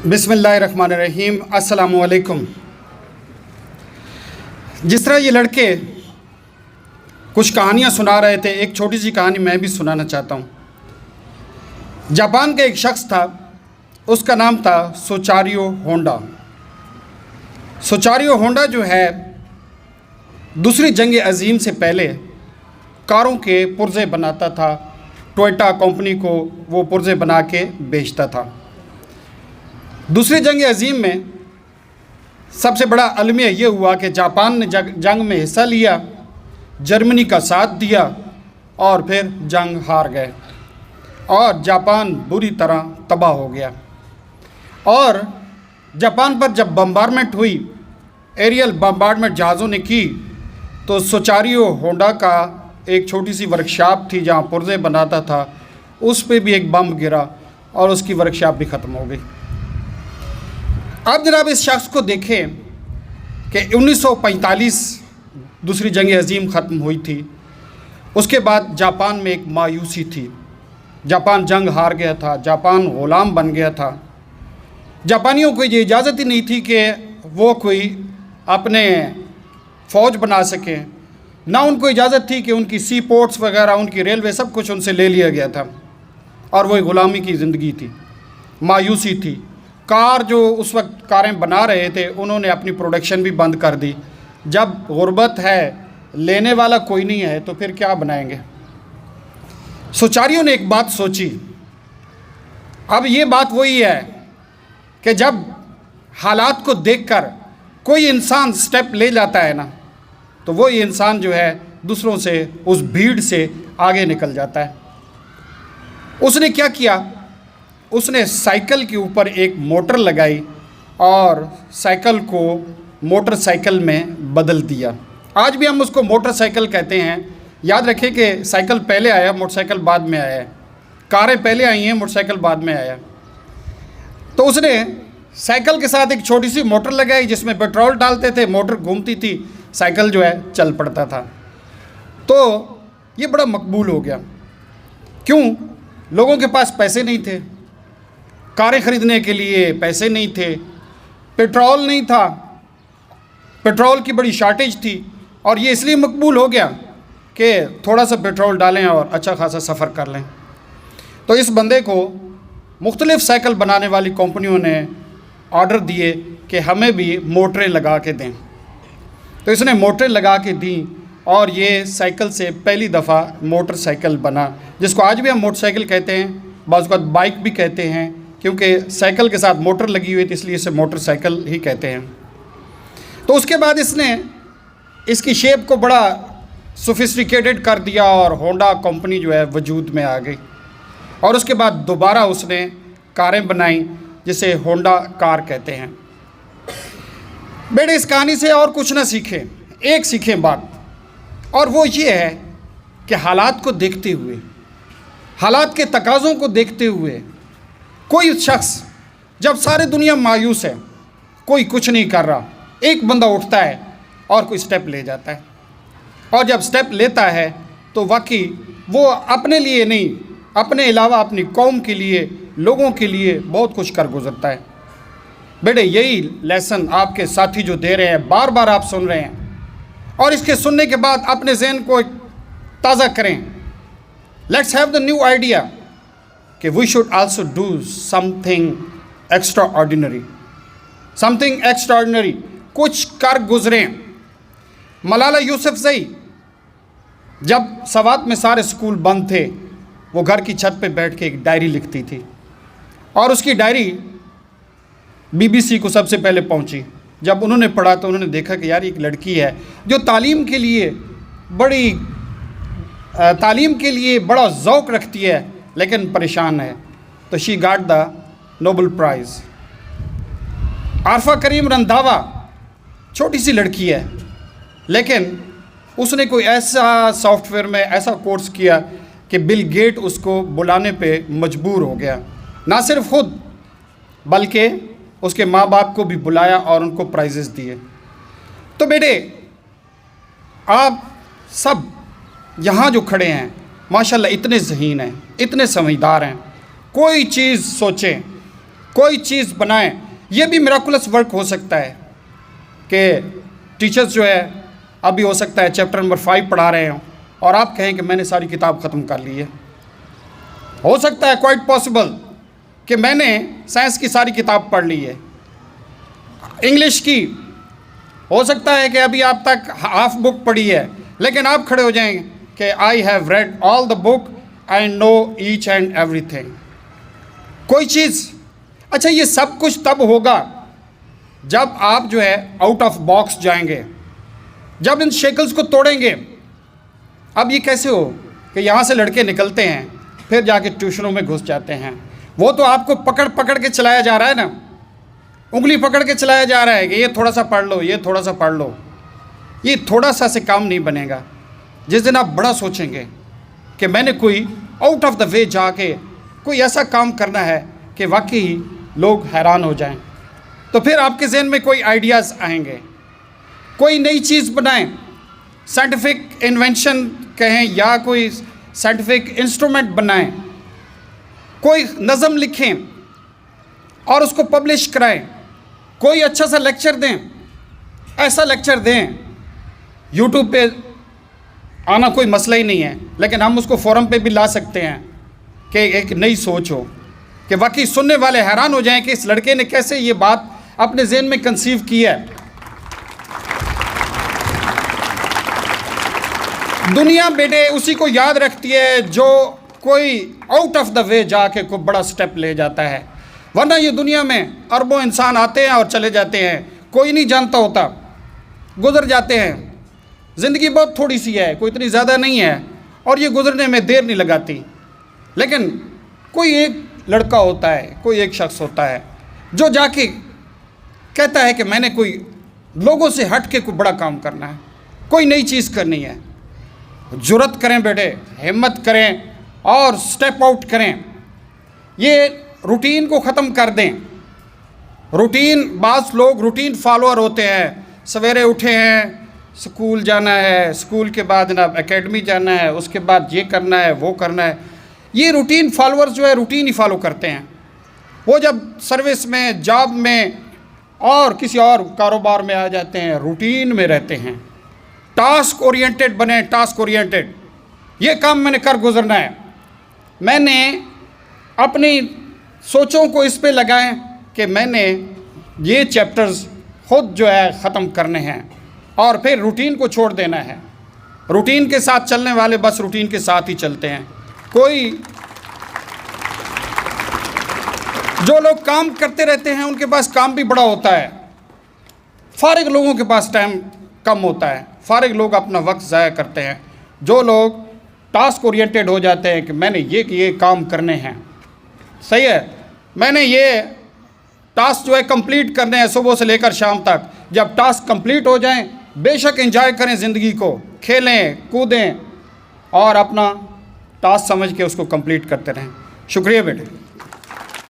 बिस्मिल्लाहिर्रहमानिर्रहीम। अस्सलामुअलैकुम। जिस तरह ये लड़के कुछ कहानियाँ सुना रहे थे, एक छोटी सी कहानी मैं भी सुनाना चाहता हूँ। जापान का एक शख्स था, उसका नाम था सोचारियो होंडा। सोचारियो होंडा जो है दूसरी जंग अज़ीम से पहले कारों के पुर्ज़े बनाता था। टोयोटा कंपनी को वो पुर्ज़े बना के बेचता था। दूसरी जंग अज़ीम में सबसे बड़ा अलमिया ये हुआ कि जापान ने जंग में हिस्सा लिया, जर्मनी का साथ दिया और फिर जंग हार गए और जापान बुरी तरह तबाह हो गया। और जापान पर जब बम्बारमेंट हुई, एरियल बम्बारमेंट जहाज़ों ने की, तो सोचारियो होंडा का एक छोटी सी वर्कशॉप थी जहाँ पुर्ज़े बनाता था, उस पर भी एक बम गिरा और उसकी वर्कशॉप भी ख़त्म हो गई। अब जनाब इस शख्स को देखें कि 1945 दूसरी जंग अज़ीम ख़त्म हुई थी। उसके बाद जापान में एक मायूसी थी। जापान जंग हार गया था, जापान ग़ुलाम बन गया था। जापानियों को ये इजाज़त ही नहीं थी कि वो कोई अपने फ़ौज बना सकें, ना उनको इजाज़त थी कि उनकी सी पोर्ट्स वगैरह, उनकी रेलवे, सब कुछ उनसे ले लिया गया था और वही ग़ुलामी की ज़िंदगी थी, मायूसी थी। कार जो उस वक्त कारें बना रहे थे, उन्होंने अपनी प्रोडक्शन भी बंद कर दी। जब गुर्बत है, लेने वाला कोई नहीं है, तो फिर क्या बनाएंगे। सोचारियों ने एक बात सोची। अब ये बात वही है कि जब हालात को देखकर कोई इंसान स्टेप ले जाता है ना, तो वही इंसान जो है दूसरों से, उस भीड़ से आगे निकल जाता है। उसने क्या किया, उसने साइकिल के ऊपर एक मोटर लगाई और साइकिल को मोटरसाइकिल में बदल दिया। आज भी हम उसको मोटरसाइकिल कहते हैं। याद रखें कि साइकिल पहले आया, मोटरसाइकिल बाद में आया है। कारें पहले आई हैं, मोटरसाइकिल बाद में आया। तो उसने साइकिल के साथ एक छोटी सी मोटर लगाई जिसमें पेट्रोल डालते थे, मोटर घूमती थी, साइकिल जो है चल पड़ता था। तो ये बड़ा मकबूल हो गया। क्यों? लोगों के पास पैसे नहीं थे, कारें ख़रीदने के लिए पैसे नहीं थे, पेट्रोल नहीं था, पेट्रोल की बड़ी शॉर्टेज थी। और ये इसलिए मकबूल हो गया कि थोड़ा सा पेट्रोल डालें और अच्छा खासा सफ़र कर लें। तो इस बंदे को मुख्तलिफ़ साइकिल बनाने वाली कंपनियों ने ऑर्डर दिए कि हमें भी मोटरें लगा के दें। तो इसने मोटरें लगा के दी और ये साइकिल से पहली दफ़ा मोटरसाइकिल बना, जिसको आज भी हम मोटरसाइकिल कहते हैं, बाज़ औक़ात बाइक भी कहते हैं, क्योंकि साइकिल के साथ मोटर लगी हुई थी, इसलिए इसे मोटरसाइकिल ही कहते हैं। तो उसके बाद इसने इसकी शेप को बड़ा सोफिस्टिकेटेड कर दिया और होंडा कंपनी जो है वजूद में आ गई। और उसके बाद दोबारा उसने कारें बनाई जिसे होंडा कार कहते हैं। बेटे, इस कहानी से और कुछ ना सीखें, एक सीखें बात, और वो ये है कि हालात को देखते हुए, हालात के तकाज़ों को देखते हुए, कोई शख्स जब सारी दुनिया मायूस है, कोई कुछ नहीं कर रहा, एक बंदा उठता है और कोई स्टेप ले जाता है। और जब स्टेप लेता है तो वाकई वो अपने लिए नहीं, अपने अलावा अपनी कौम के लिए, लोगों के लिए बहुत कुछ कर गुजरता है। बेटे, यही लेसन आपके साथी जो दे रहे हैं, बार बार आप सुन रहे हैं, और इसके सुनने के बाद अपने ज़हन को ताज़ा करें। Let's have the new idea कि we should also do something extraordinary, something extra, कुछ कर गुजरें। मलाला यूसुफ़ज़ई जब सवात में सारे स्कूल बंद थे, वो घर की छत पे बैठ के एक डायरी लिखती थी और उसकी डायरी BBC को सबसे पहले पहुंची। जब उन्होंने पढ़ा तो उन्होंने देखा कि यार एक लड़की है जो तालीम के लिए बड़ा ज़ौक़ रखती है लेकिन परेशान है। तो she got the Nobel prize. Arfa Karim Randhawa छोटी सी लड़की है, लेकिन उसने कोई ऐसा सॉफ्टवेयर में ऐसा कोर्स किया कि बिल गेट उसको बुलाने पे मजबूर हो गया। ना सिर्फ खुद बल्कि उसके माँ बाप को भी बुलाया और उनको प्राइजेस दिए। तो बेटे, आप सब यहाँ जो खड़े हैं माशाल्लाह इतने ज़हीन हैं, इतने समझदार हैं। कोई चीज़ सोचें, कोई चीज़ बनाएं। ये भी मिराकुलस वर्क हो सकता है कि टीचर्स जो है अभी हो सकता है चैप्टर नंबर 5 पढ़ा रहे हों और आप कहें कि मैंने सारी किताब ख़त्म कर ली है। हो सकता है क्वाइट पॉसिबल कि मैंने साइंस की सारी किताब पढ़ ली है। इंग्लिश की हो सकता है कि अभी आप तक हाफ बुक पढ़ी है, लेकिन आप खड़े हो जाएंगे कि I have read all the book and know each and everything. कोई चीज़, अच्छा ये सब कुछ तब होगा जब आप जो है आउट ऑफ बॉक्स जाएंगे, जब इन शेकल्स को तोड़ेंगे। अब ये कैसे हो कि यहाँ से लड़के निकलते हैं फिर जाके ट्यूशनों में घुस जाते हैं। वो तो आपको पकड़ पकड़ के चलाया जा रहा है ना, उंगली पकड़ के चलाया जा रहा है कि ये थोड़ा सा पढ़ लो, ये थोड़ा सा पढ़ लो। ये थोड़ा सा से काम नहीं बनेगा। जिस दिन आप बड़ा सोचेंगे कि मैंने कोई आउट ऑफ द वे जाके कोई ऐसा काम करना है कि वाकई लोग हैरान हो जाएं, तो फिर आपके जहन में कोई आइडियाज़ आएंगे। कोई नई चीज़ बनाएं, साइंटिफिक इन्वेंशन कहें या कोई साइंटिफिक इंस्ट्रूमेंट बनाएं, कोई नज़म लिखें और उसको पब्लिश कराएं, कोई अच्छा सा लेक्चर दें, ऐसा लेक्चर दें। यूट्यूब पे आना कोई मसला ही नहीं है, लेकिन हम उसको फोरम पे भी ला सकते हैं कि एक नई सोच हो कि वाकई सुनने वाले हैरान हो जाएं कि इस लड़के ने कैसे ये बात अपने जहन में कंसीव की है। दुनिया बेटे उसी को याद रखती है जो कोई आउट ऑफ द वे जाके कोई बड़ा स्टेप ले जाता है, वरना ये दुनिया में अरबों इंसान आते हैं और चले जाते हैं, कोई नहीं जानता होता, गुजर जाते हैं। ज़िंदगी बहुत थोड़ी सी है, कोई इतनी ज़्यादा नहीं है और ये गुजरने में देर नहीं लगाती। लेकिन कोई एक लड़का होता है, कोई एक शख्स होता है जो जाके कहता है कि मैंने कोई लोगों से हट के कोई बड़ा काम करना है, कोई नई चीज़ करनी है। जुर्रत करें बेटे, हिम्मत करें और स्टेप आउट करें। ये रूटीन को ख़त्म कर दें। रूटीन, बाज़ लोग रूटीन फॉलोअर होते हैं। सवेरे उठे हैं, स्कूल जाना है, स्कूल के बाद जनाब एकेडमी जाना है, उसके बाद ये करना है, वो करना है। ये रूटीन फॉलोअर्स जो है रूटीन ही फॉलो करते हैं। वो जब सर्विस में, जॉब में और किसी और कारोबार में आ जाते हैं, रूटीन में रहते हैं। टास्क ओरिएंटेड बने, टास्क ओरिएंटेड। ये काम मैंने कर गुजरना है। मैंने अपनी सोचों को इस पे लगाएं कि मैंने ये चैप्टर्स खुद जो है ख़त्म करने हैं और फिर रूटीन को छोड़ देना है। रूटीन के साथ चलने वाले बस रूटीन के साथ ही चलते हैं। कोई जो लोग काम करते रहते हैं उनके पास काम भी बड़ा होता है, फारिग लोगों के पास टाइम कम होता है। फारिग लोग अपना वक्त ज़ाया करते हैं। जो लोग टास्क ओरिएंटेड हो जाते हैं कि मैंने ये काम करने हैं, सही है, मैंने ये टास्क जो है कंप्लीट करने हैं सुबह से लेकर शाम तक। जब टास्क कंप्लीट हो जाएं, बेशक एंजॉय करें ज़िंदगी को, खेलें कूदें और अपना टास्क समझ के उसको कंप्लीट करते रहें। शुक्रिया बेटे।